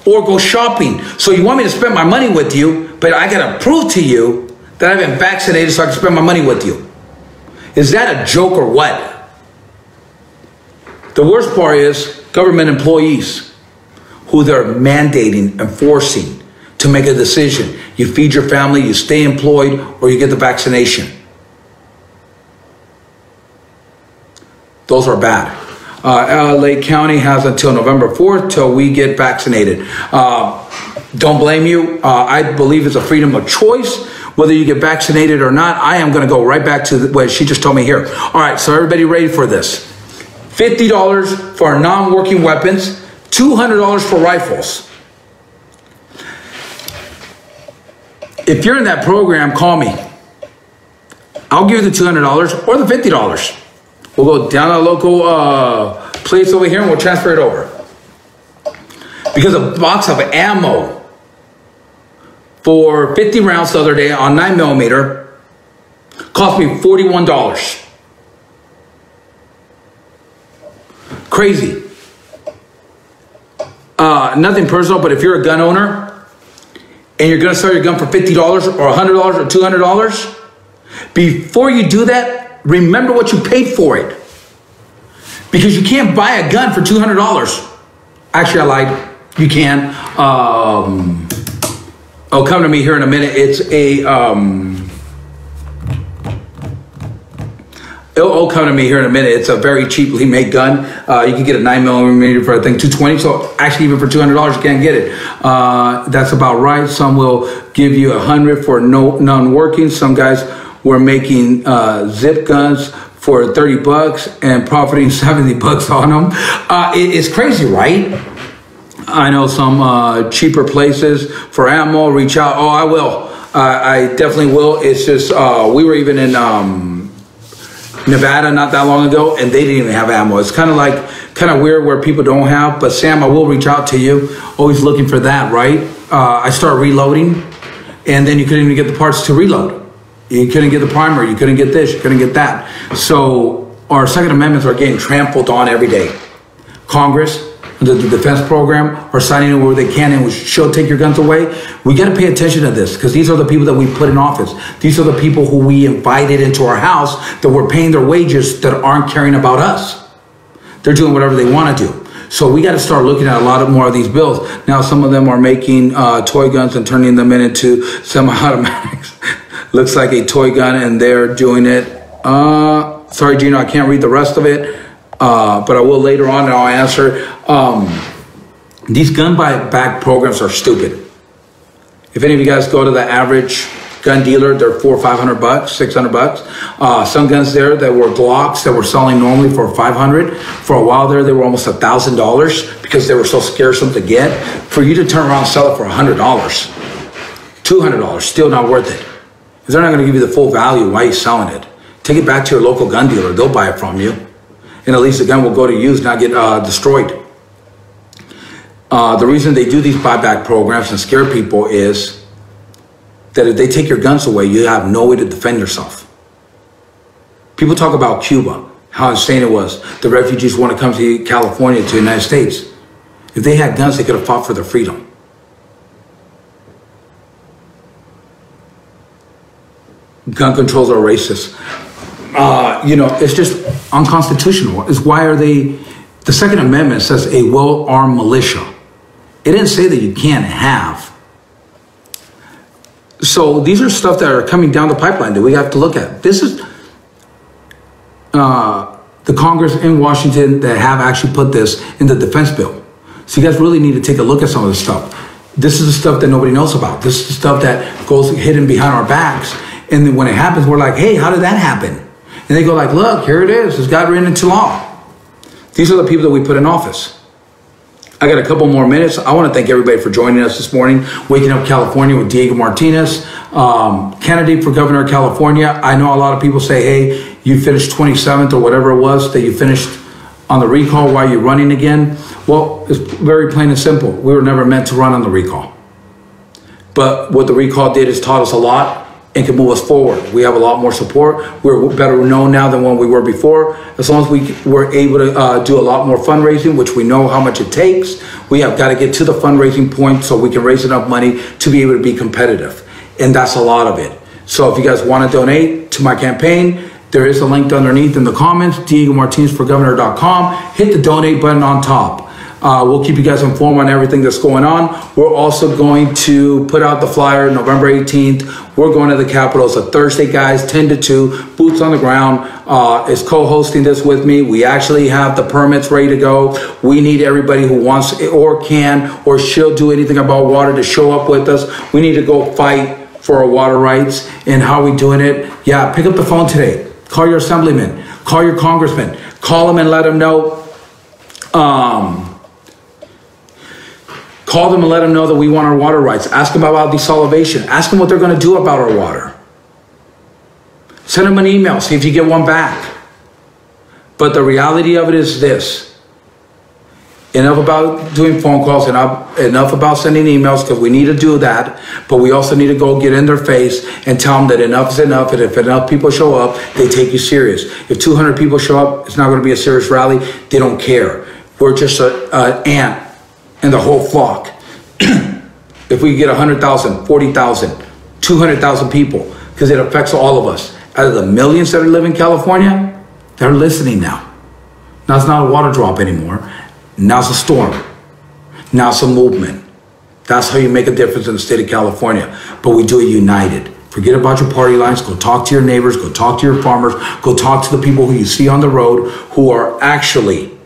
or go shopping. So you want me to spend my money with you, but I got to prove to you that I've been vaccinated so I can spend my money with you. Is that a joke or what? The worst part is government employees who they're mandating and forcing to make a decision. You feed your family, you stay employed, or you get the vaccination. Those are bad. LA County has until November 4th till we get vaccinated. Don't blame you. I believe it's a freedom of choice. Whether you get vaccinated or not, I am going to go right back to what she just told me here. All right, so everybody ready for this? $50 for non-working weapons, $200 for rifles. If you're in that program, call me. I'll give you the $200 or the $50. We'll go down to a local place over here and we'll transfer it over. Because a box of ammo for 50 rounds the other day on 9mm cost me $41. nothing personal, but if you're a gun owner and you're going to sell your gun for $50 or $100 or $200, before you do that, remember what you paid for it. Because you can't buy a gun for $200. Actually, I lied. You can. It'll come to me here in a minute. It's a... It'll come to me here in a minute. It's a very cheaply made gun. You can get a 9mm for, I think, $220. So actually, even for $200, you can't get it. That's about right. Some will give you $100 for non-working. Some guys were making zip guns for $30 and profiting $70 on them. It's crazy, right? I know some cheaper places for ammo. Reach out. Oh, I will. I definitely will. It's just we were even in Nevada not that long ago, and they didn't even have ammo. It's kind of weird where people don't have. But Sam, I will reach out to you. Always looking for that, right? I start reloading, and then you couldn't even get the parts to reload. You couldn't get the primer. You couldn't get this. You couldn't get that. So our Second Amendments are getting trampled on every day. Congress, the defense program, are signing it where they can and she'll take your guns away. We got to pay attention to this because these are the people that we put in office. These are the people who we invited into our house that we're paying their wages that aren't caring about us. They're doing whatever they want to do. So we got to start looking at a lot more of these bills. Now, some of them are making toy guns and turning them into semi-automatics. Looks like a toy gun and they're doing it. Sorry, Gino, I can't read the rest of it. But I will later on and I'll answer. These gun buyback programs are stupid. If any of you guys go to the average gun dealer, they're $400 or $500, $600. Some guns there that were Glocks that were selling normally for $500. For a while there, they were almost $1,000 because they were so scarce to get. For you to turn around and sell it for $100, $200, still not worth it. If they're not going to give you the full value, why are you selling it? Take it back to your local gun dealer. They'll buy it from you. And at least the gun will go to use, not get destroyed. The reason they do these buyback programs and scare people is that if they take your guns away, you have no way to defend yourself. People talk about Cuba, how insane it was. The refugees want to come to California, to the United States. If they had guns, they could have fought for their freedom. Gun controls are racist. It's just unconstitutional. It's why are they... The Second Amendment says a well-armed militia. It didn't say that you can't have. So these are stuff that are coming down the pipeline that we have to look at. This is the Congress in Washington that have actually put this in the defense bill. So you guys really need to take a look at some of this stuff. This is the stuff that nobody knows about. This is the stuff that goes hidden behind our backs. And then when it happens, we're like, hey, how did that happen? And they go like, look, here it is. It's got written into law. These are the people that we put in office. I got a couple more minutes. I want to thank everybody for joining us this morning. Waking Up California with Diego Martinez, candidate for governor of California. I know a lot of people say, hey, you finished 27th or whatever it was that you finished on the recall. Why are you running again? Well, it's very plain and simple. We were never meant to run on the recall. But what the recall did is taught us a lot and can move us forward. We have a lot more support. We're better known now than when we were before. As long as we were able to do a lot more fundraising, which we know how much it takes, we have got to get to the fundraising point so we can raise enough money to be able to be competitive. And that's a lot of it. So if you guys want to donate to my campaign, there is a link underneath in the comments, DiegoMartinezForGovernor.com. Hit the donate button on top. We'll keep you guys informed on everything that's going on. We're also going to put out the flyer November 18th. We're going to the Capitol. It's a Thursday, guys, 10 to 2, boots on the ground. Is co-hosting this with me. We actually have the permits ready to go. We need everybody who wants or can or shall do anything about water to show up with us. We need to go fight for our water rights. And how are we doing it? Yeah, pick up the phone today. Call your assemblyman. Call your congressman. Call them and let them know. Call them and let them know that we want our water rights. Ask them about desalination. Ask them what they're going to do about our water. Send them an email. See if you get one back. But the reality of it is this. Enough about doing phone calls, enough about sending emails, because we need to do that. But we also need to go get in their face and tell them that enough is enough. And if enough people show up, they take you serious. If 200 people show up, it's not going to be a serious rally. They don't care. We're just an ant and the whole flock. If we get 100,000, 40,000, 200,000 people, because it affects all of us. Out of the millions that live in California, they're listening now. Now it's not a water drop anymore. Now it's a storm. Now it's a movement. That's how you make a difference in the state of California. But we do it united. Forget about your party lines. Go talk to your neighbors. Go talk to your farmers. Go talk to the people who you see on the road who are actually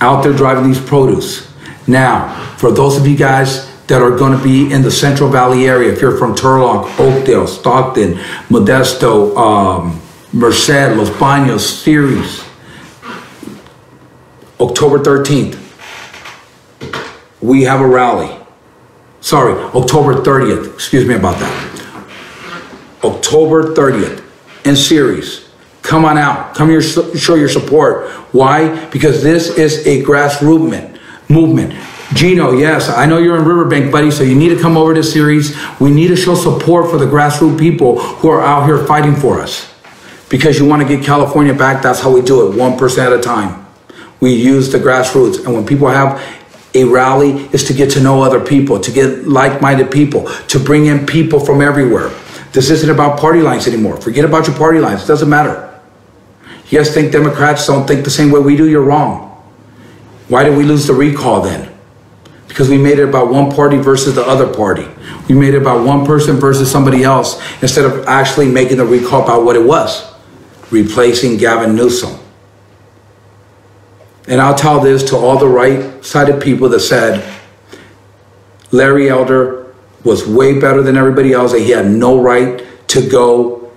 out there driving these produce. Now, for those of you guys that are going to be in the Central Valley area, if you're from Turlock, Oakdale, Stockton, Modesto, Merced, Los Baños, Ceres, October 13th, we have a rally. Sorry, October 30th. Excuse me about that. October 30th in Ceres. Come on out. Come here, show your support. Why? Because this is a grassroots movement. Gino, yes, I know you're in Riverbank, buddy, so you need to come over to Ceres. We need to show support for the grassroots people who are out here fighting for us. Because you want to get California back, that's how we do it, 1% at a time. We use the grassroots. And when people have a rally, is to get to know other people, to get like-minded people, to bring in people from everywhere. This isn't about party lines anymore. Forget about your party lines. It doesn't matter. You guys think Democrats don't think the same way we do? You're wrong. Why did we lose the recall then? Because we made it about one party versus the other party. We made it about one person versus somebody else instead of actually making the recall about what it was. Replacing Gavin Newsom. And I'll tell this to all the right-sided people that said Larry Elder was way better than everybody else, and he had no right to go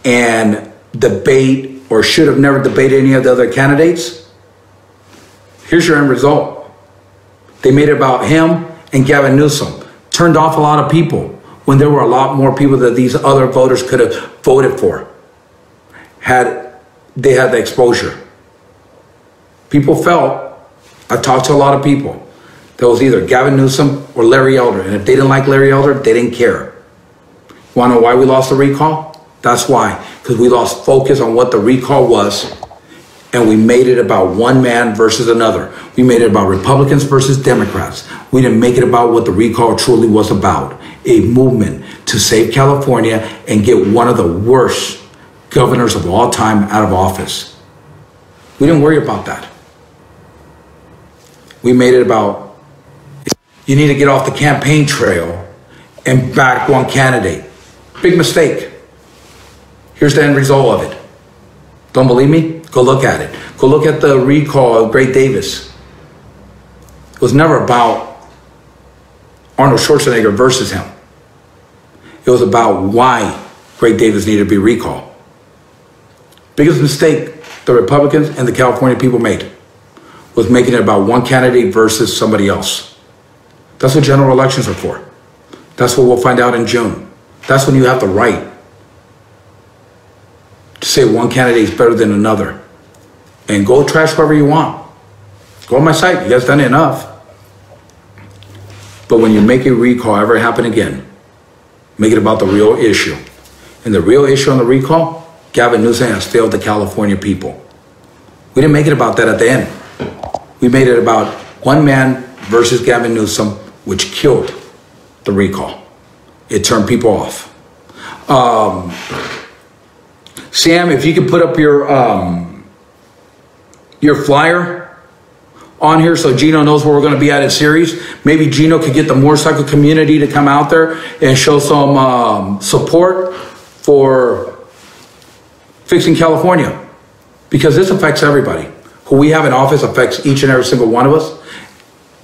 and debate or should have never debated any of the other candidates. Here's your end result. They made it about him and Gavin Newsom. Turned off a lot of people when there were a lot more people that these other voters could have voted for had they had the exposure. People felt, I talked to a lot of people, that was either Gavin Newsom or Larry Elder. And if they didn't like Larry Elder, they didn't care. Want to know why we lost the recall? That's why. Because we lost focus on what the recall was. And we made it about one man versus another. We made it about Republicans versus Democrats. We didn't make it about what the recall truly was about. A movement to save California and get one of the worst governors of all time out of office. We didn't worry about that. We made it about, you need to get off the campaign trail and back one candidate. Big mistake. Here's the end result of it. Don't believe me? Go look at it. Go look at the recall of Gray Davis. It was never about Arnold Schwarzenegger versus him. It was about why Gray Davis needed to be recalled. Biggest mistake the Republicans and the California people made was making it about one candidate versus somebody else. That's what general elections are for. That's what we'll find out in June. That's when you have the right to say one candidate is better than another. And go trash whoever you want. Go on my site. You guys done it enough. But when you make a recall ever happen again, make it about the real issue. And the real issue on the recall, Gavin Newsom has failed the California people. We didn't make it about that at the end. We made it about one man versus Gavin Newsom, which killed the recall. It turned people off. Sam, if you could put up your flyer on here so Gino knows where we're going to be at in Ceres. Maybe Gino could get the motorcycle community to come out there and show some support for fixing California. Because this affects everybody. Who we have in office affects each and every single one of us.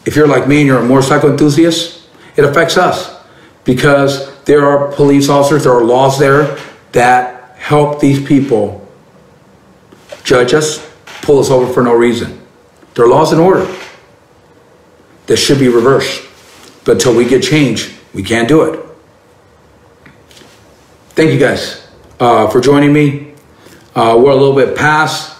If you're like me and you're a motorcycle enthusiast, it affects us. Because there are police officers, there are laws there that help these people judge us, pull us over for no reason. There are laws and order that should be reversed. But until we get change, we can't do it. Thank you guys for joining me. We're a little bit past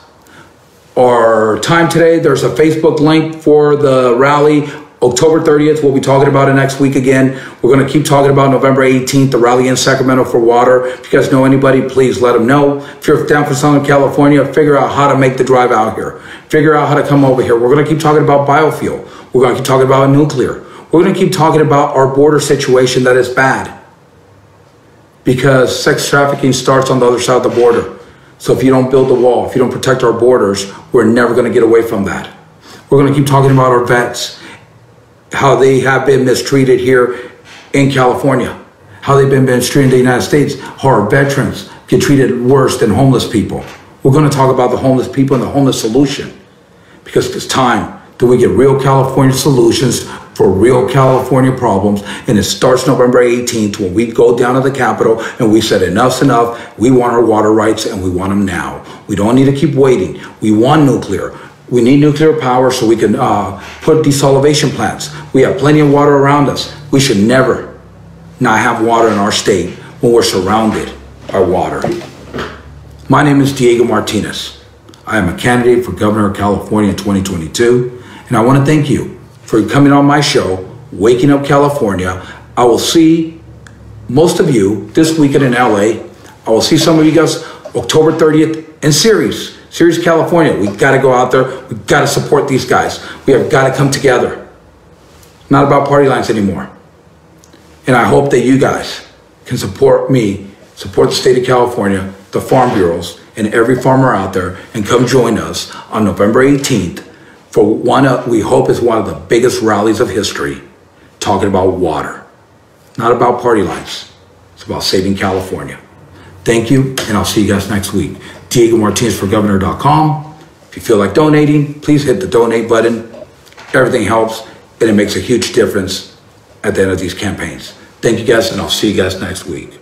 our time today. There's a Facebook link for the rally October 30th, we'll be talking about it next week again. We're going to keep talking about November 18th, the rally in Sacramento for water. If you guys know anybody, please let them know. If you're down for Southern California, figure out how to make the drive out here. Figure out how to come over here. We're going to keep talking about biofuel. We're going to keep talking about nuclear. We're going to keep talking about our border situation that is bad. Because sex trafficking starts on the other side of the border. So if you don't build the wall, if you don't protect our borders, we're never going to get away from that. We're going to keep talking about our vets, how they have been mistreated here in California, how they've been mistreated in the United States, how our veterans get treated worse than homeless people. We're going to talk about the homeless people and the homeless solution, because it's time that we get real California solutions for real California problems. And it starts November 18th when we go down to the Capitol and we said enough's enough. We want our water rights and we want them now. We don't need to keep waiting. We want nuclear. We need nuclear power so we can put desalination plants. We have plenty of water around us. We should never not have water in our state when we're surrounded by water. My name is Diego Martinez. I am a candidate for governor of California in 2022. And I want to thank you for coming on my show, Waking Up California. I will see most of you this weekend in LA. I will see some of you guys October 30th in Ceres, California. We got to go out there. We got to support these guys. We have got to come together. Not about party lines anymore. And I hope that you guys can support me, support the state of California, the farm bureaus, and every farmer out there, and come join us on November 18th for we hope is one of the biggest rallies of history, talking about water. Not about party lines. It's about saving California. Thank you, and I'll see you guys next week. Diego Martinez for governor.com. If you feel like donating, please hit the donate button. Everything helps, and it makes a huge difference at the end of these campaigns. Thank you guys, and I'll see you guys next week.